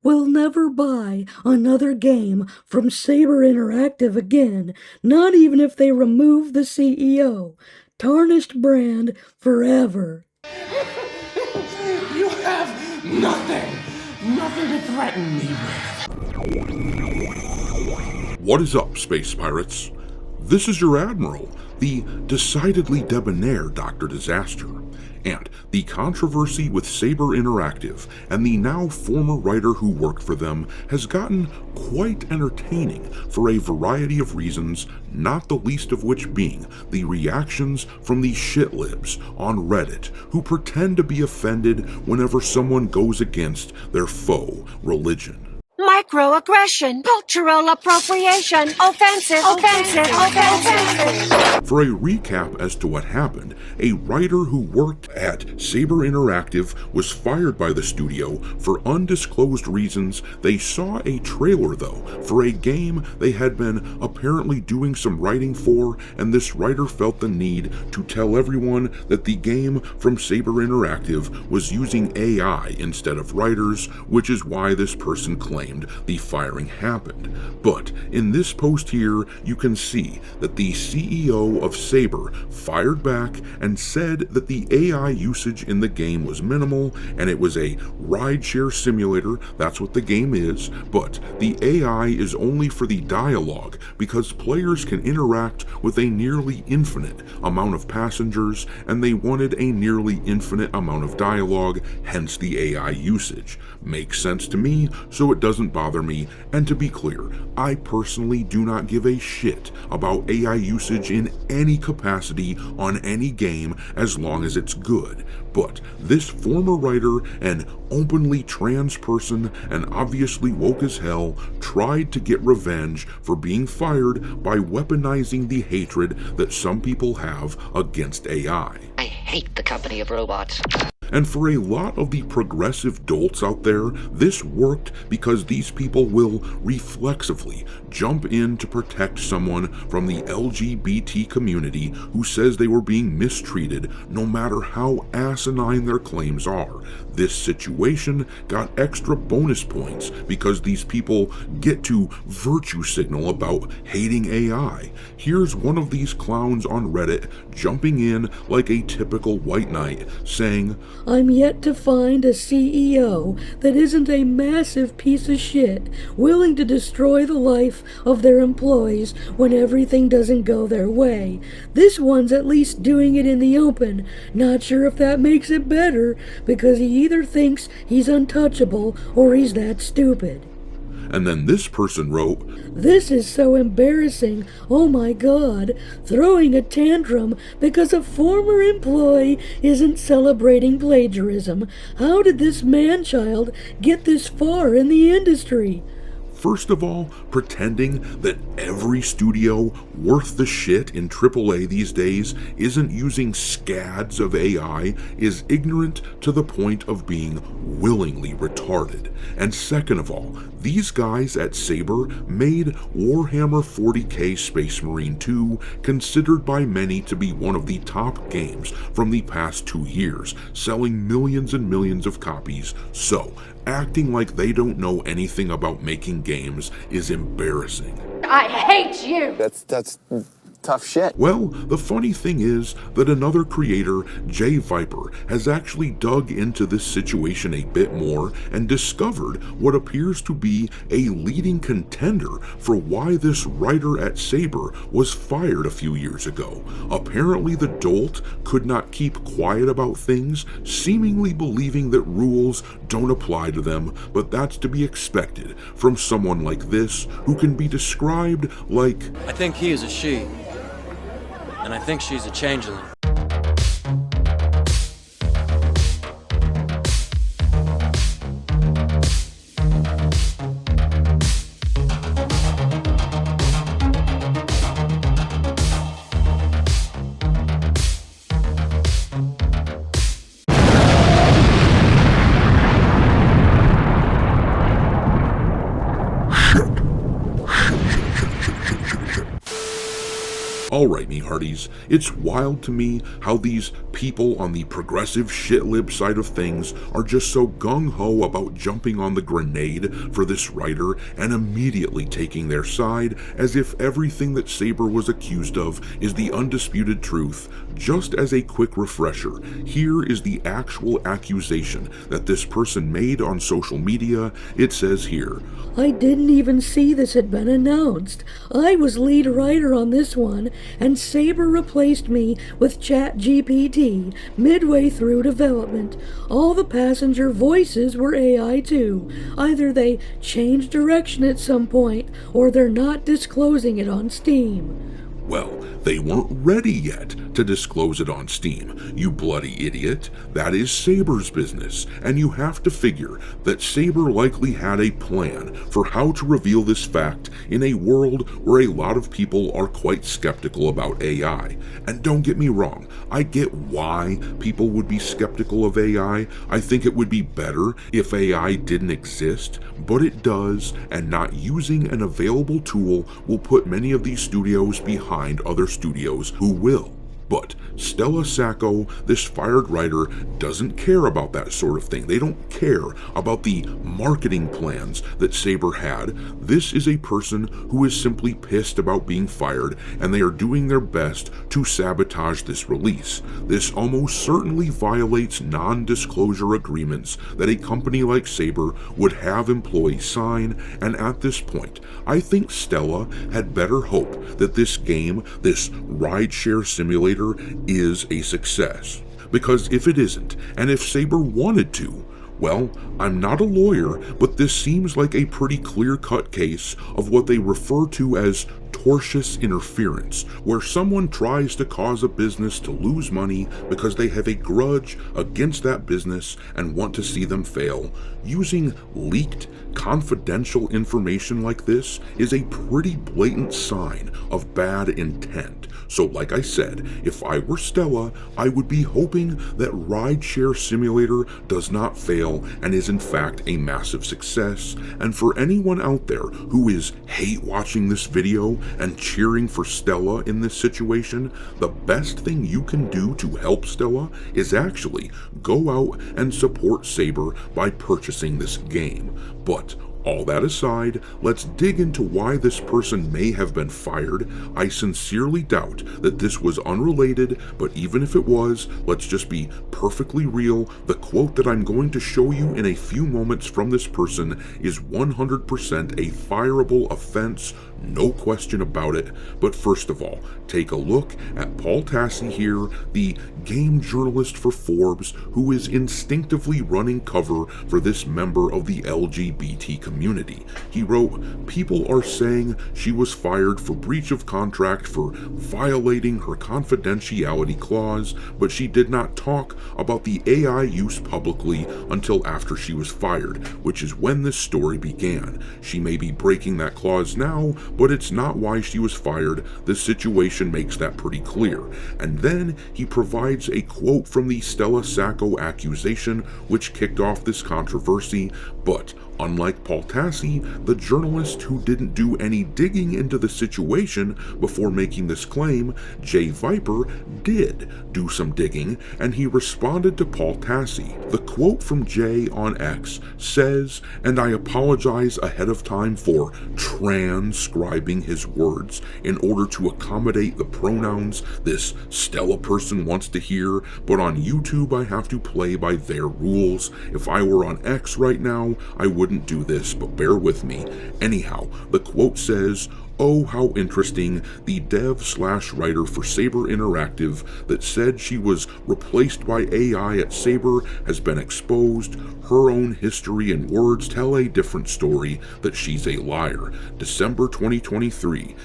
We'll never buy another game from Saber Interactive again, not even if they remove the CEO. Tarnished brand forever. You have nothing to threaten me with. What is up, space pirates? This is your Admiral, the decidedly debonair Dr. Disaster, and the controversy with Saber Interactive and the now former writer who worked for them has gotten quite entertaining for a variety of reasons, not the least of which being the reactions from the shitlibs on Reddit who pretend to be offended whenever someone goes against their faux religion. Microaggression, cultural appropriation, offensive. For a recap as to what happened, a writer who worked at Saber Interactive was fired by the studio for undisclosed reasons. They saw a trailer, though, for a game they had been apparently doing some writing for, and this writer felt the need to tell everyone that the game from Saber Interactive was using AI instead of writers, which is why this person claimed the firing happened. But in this post here, you can see that the CEO of Saber fired back and said that the AI usage in the game was minimal and it was a rideshare simulator. That's what the game is, but the AI is only for the dialogue because players can interact with a nearly infinite amount of passengers, and they wanted a nearly infinite amount of dialogue, hence the AI usage. Makes sense to me, so it doesn't bother me, and to be clear, I personally do not give a shit about AI usage in any capacity on any game as long as it's good. But this former writer and openly trans person and obviously woke as hell tried to get revenge for being fired by weaponizing the hatred that some people have against AI. I hate the company of robots. And for a lot of the progressive dolts out there, this worked because these people will reflexively jump in to protect someone from the LGBT community who says they were being mistreated, no matter how asinine their claims are. This situation got extra bonus points because these people get to virtue signal about hating AI. Here's one of these clowns on Reddit jumping in like a typical white knight, saying, I'm yet to find a CEO that isn't a massive piece of shit, willing to destroy the life of their employees when everything doesn't go their way. This one's at least doing it in the open. Not sure if that makes it better, because he either thinks he's untouchable or he's that stupid. And then this person wrote, This is so embarrassing, oh my god, throwing a tantrum because a former employee isn't celebrating plagiarism. How did this man-child get this far in the industry? First of all, pretending that every studio worth the shit in AAA these days isn't using scads of AI is ignorant to the point of being willingly retarded. And second of all, these guys at Saber made Warhammer 40k Space Marine 2 considered by many to be one of the top games from the past 2 years, selling millions and millions of copies. So, acting like they don't know anything about making games is embarrassing. I hate you! That's tough shit. Well, the funny thing is that another creator, Jay Viper, has actually dug into this situation a bit more and discovered what appears to be a leading contender for why this writer at Saber was fired a few years ago. Apparently the dolt could not keep quiet about things, seemingly believing that rules don't apply to them, but that's to be expected from someone like this, who can be described like, I think he is a she. And I think she's a changeling. Alright, me hearties, it's wild to me how these people on the progressive shitlib side of things are just so gung-ho about jumping on the grenade for this writer and immediately taking their side as if everything that Saber was accused of is the undisputed truth. Just as a quick refresher, here is the actual accusation that this person made on social media. It says here, I didn't even see this had been announced. I was lead writer on this one, and Saber replaced me with ChatGPT midway through development. All the passenger voices were AI too. Either they changed direction at some point, or they're not disclosing it on Steam. Well, they weren't ready yet to disclose it on Steam, you bloody idiot. That is Saber's business, and you have to figure that Saber likely had a plan for how to reveal this fact in a world where a lot of people are quite skeptical about AI. And don't get me wrong, I get why people would be skeptical of AI. I think it would be better if AI didn't exist, but it does, and not using an available tool will put many of these studios behind other studios who will. But Stella Sacco, this fired writer, doesn't care about that sort of thing. They don't care about the marketing plans that Saber had. This is a person who is simply pissed about being fired, and they are doing their best to sabotage this release. This almost certainly violates non-disclosure agreements that a company like Saber would have employees sign, and at this point, I think Stella had better hope that this game, this rideshare simulator, is a success. Because if it isn't, and if Saber wanted to, well, I'm not a lawyer, but this seems like a pretty clear-cut case of what they refer to as tortious interference, where someone tries to cause a business to lose money because they have a grudge against that business and want to see them fail. Using leaked, confidential information like this is a pretty blatant sign of bad intent. So like I said, if I were Stella, I would be hoping that Rideshare Simulator does not fail and is in fact a massive success. And for anyone out there who is hate watching this video and cheering for Stella in this situation, the best thing you can do to help Stella is actually go out and support Saber by purchasing this game. But all that aside, let's dig into why this person may have been fired. I sincerely doubt that this was unrelated, but even if it was, let's just be perfectly real. The quote that I'm going to show you in a few moments from this person is 100% a fireable offense, no question about it. But first of all, take a look at Paul Tassi here, the game journalist for Forbes, who is instinctively running cover for this member of the LGBT community. He wrote, "People are saying she was fired for breach of contract for violating her confidentiality clause, but she did not talk about the AI use publicly until after she was fired, which is when this story began. She may be breaking that clause now, but it's not why she was fired. The situation makes that pretty clear." And then he provides a quote from the Stella Sacco accusation, which kicked off this controversy. But unlike Paul Tassi, the journalist who didn't do any digging into the situation before making this claim, Jay Viper, did do some digging, and he responded to Paul Tassi. The quote from Jay on X says, and I apologize ahead of time for transcribing his words in order to accommodate the pronouns this Stella person wants to hear, but on YouTube I have to play by their rules. If I were on X right now, I wouldn't do this, but bear with me. Anyhow, the quote says, "Oh, how interesting. The dev/writer for Saber Interactive that said she was replaced by AI at Saber has been exposed. Her own history and words tell a different story, that she's a liar. December 2023,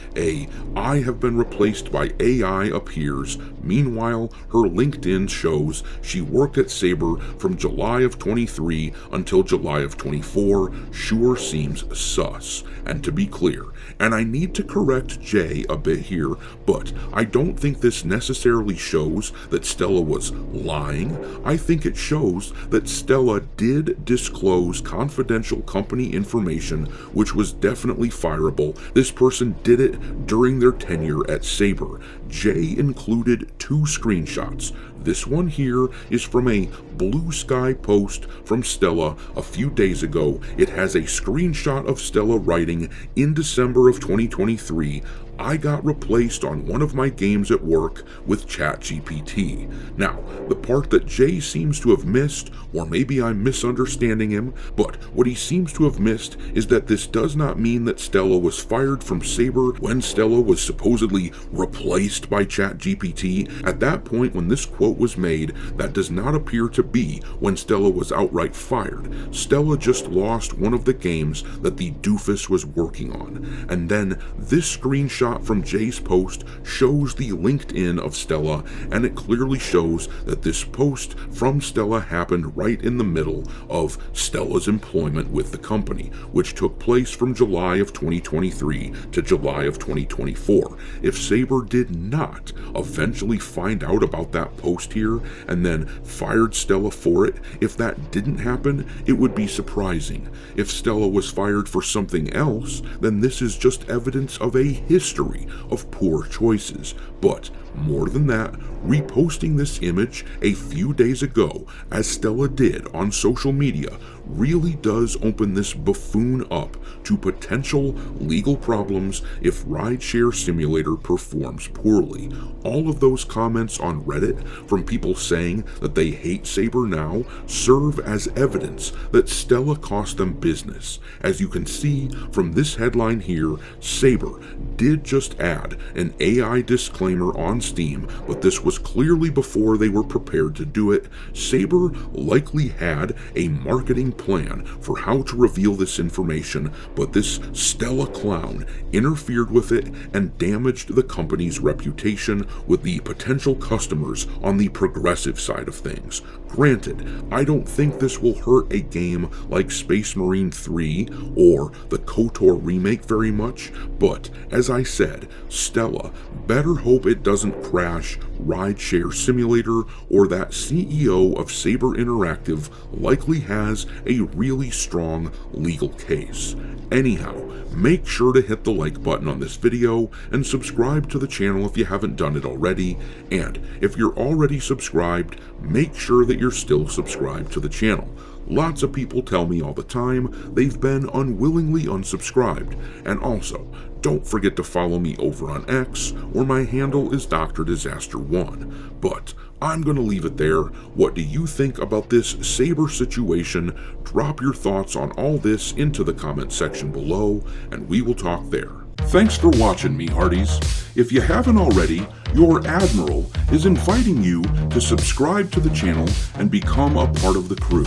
I have been replaced by AI appears. Meanwhile, her LinkedIn shows she worked at Saber from July of 23 until July of 24. Sure seems sus." And to be clear, and I need need to correct Jay a bit here, but I don't think this necessarily shows that Stella was lying. I think it shows that Stella did disclose confidential company information, which was definitely fireable. This person did it during their tenure at Saber. Jay included 2 screenshots. This one here is from a Blue Sky post from Stella a few days ago. It has a screenshot of Stella writing in December of 2023, "I got replaced on one of my games at work with ChatGPT." Now, the part that Jay seems to have missed, or maybe I'm misunderstanding him, but what he seems to have missed is that this does not mean that Stella was fired from Saber when Stella was supposedly replaced by ChatGPT. At that point when this quote was made, that does not appear to be when Stella was outright fired. Stella just lost one of the games that the doofus was working on. And then this screenshot from Jay's post shows the LinkedIn of Stella, and it clearly shows that this post from Stella happened right in the middle of Stella's employment with the company, which took place from July of 2023 to July of 2024. If Saber did not eventually find out about that post here and then fired Stella for it, if that didn't happen, it would be surprising. If Stella was fired for something else, then this is just evidence of a history of poor choices. But more than that, reposting this image a few days ago, as Stella did on social media, really does open this buffoon up to potential legal problems if Rideshare Simulator performs poorly. All of those comments on Reddit from people saying that they hate Saber now serve as evidence that Stella cost them business. As you can see from this headline here, Saber did just add an AI disclaimer on Steam, but this was clearly before they were prepared to do it. Saber likely had a marketing plan for how to reveal this information, but this Stella clown interfered with it and damaged the company's reputation with the potential customers on the progressive side of things. Granted, I don't think this will hurt a game like Space Marine 3 or the KOTOR remake very much, but as I said, Stella better hope it doesn't crash Rideshare Simulator, or that CEO of Saber Interactive likely has a really strong legal case. Anyhow, make sure to hit the like button on this video and subscribe to the channel if you haven't done it already, and if you're already subscribed, make sure that you're still subscribed to the channel. Lots of people tell me all the time they've been unwillingly unsubscribed, and also, don't forget to follow me over on X, where my handle is Dr. Disaster1. But I'm going to leave it there. What do you think about this Saber situation? Drop your thoughts on all this into the comment section below, and we will talk there. Thanks for watching me, Hearties. If you haven't already, your Admiral is inviting you to subscribe to the channel and become a part of the crew.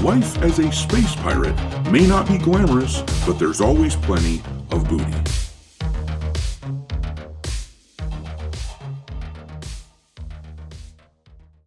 Life as a space pirate may not be glamorous, but there's always plenty of booty.